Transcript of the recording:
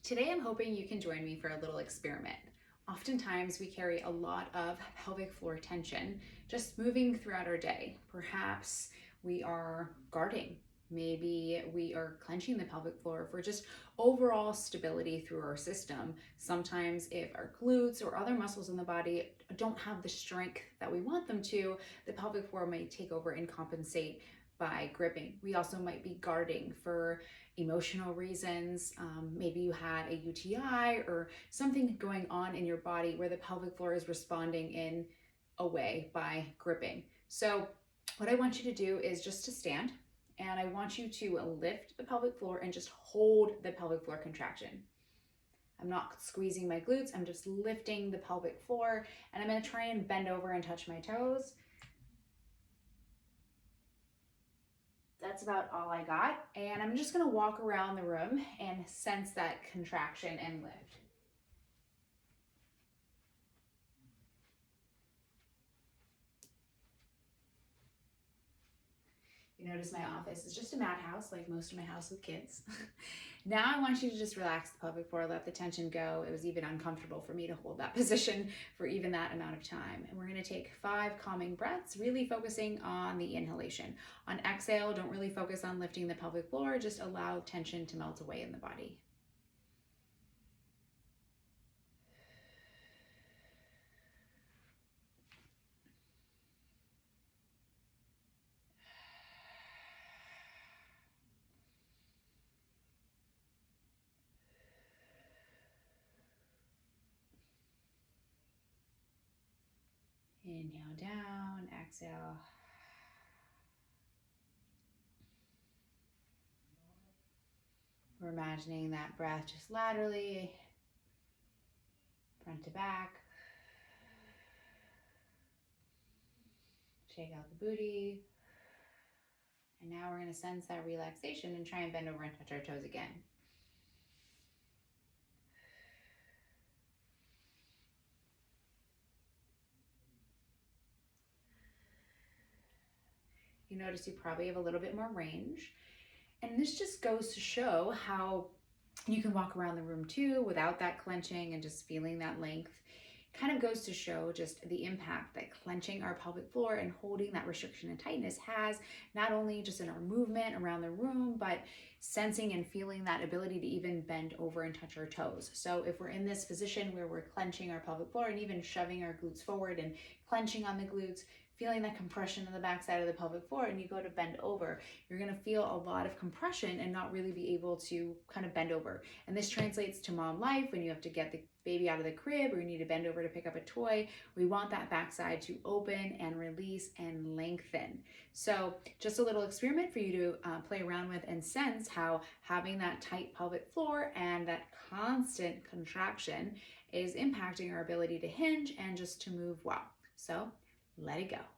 Today I'm hoping you can join me for a little experiment. Oftentimes we carry a lot of pelvic floor tension just moving throughout our day. Perhaps we are guarding. Maybe we are clenching the pelvic floor for just overall stability through our system. Sometimes if our glutes or other muscles in the body don't have the strength that we want them to, the pelvic floor may take over and compensate by gripping. We also might be guarding for emotional reasons. Maybe you had a UTI or something going on in your body where the pelvic floor is responding in a way by gripping. So what I want you to do is just to stand, and I want you to lift the pelvic floor and just hold the pelvic floor contraction. I'm not squeezing my glutes, I'm just lifting the pelvic floor, and I'm gonna try and bend over and touch my toes. That's about all I got. And I'm just gonna walk around the room and sense that contraction and lift. You notice my office is just a madhouse, like most of my house with kids. Now I want you to just relax the pelvic floor, let the tension go. It was even uncomfortable for me to hold that position for even that amount of time. And we're gonna take 5 calming breaths, really focusing on the inhalation. On exhale, don't really focus on lifting the pelvic floor, just allow tension to melt away in the body. Inhale down, exhale. We're imagining that breath just laterally, front to back. Shake out the booty. And now we're going to sense that relaxation and try and bend over and touch our toes again. You notice you probably have a little bit more range. And this just goes to show how you can walk around the room too without that clenching and just feeling that length. Kind of goes to show just the impact that clenching our pelvic floor and holding that restriction and tightness has, not only just in our movement around the room, but sensing and feeling that ability to even bend over and touch our toes. So if we're in this position where we're clenching our pelvic floor and even shoving our glutes forward and clenching on the glutes, feeling that compression on the backside of the pelvic floor, and you go to bend over, you're gonna feel a lot of compression and not really be able to kind of bend over. And this translates to mom life when you have to get the baby out of the crib or you need to bend over to pick up a toy. We want that backside to open and release and lengthen. So just a little experiment for you to play around with and sense how having that tight pelvic floor and that constant contraction is impacting our ability to hinge and just to move well. So let it go.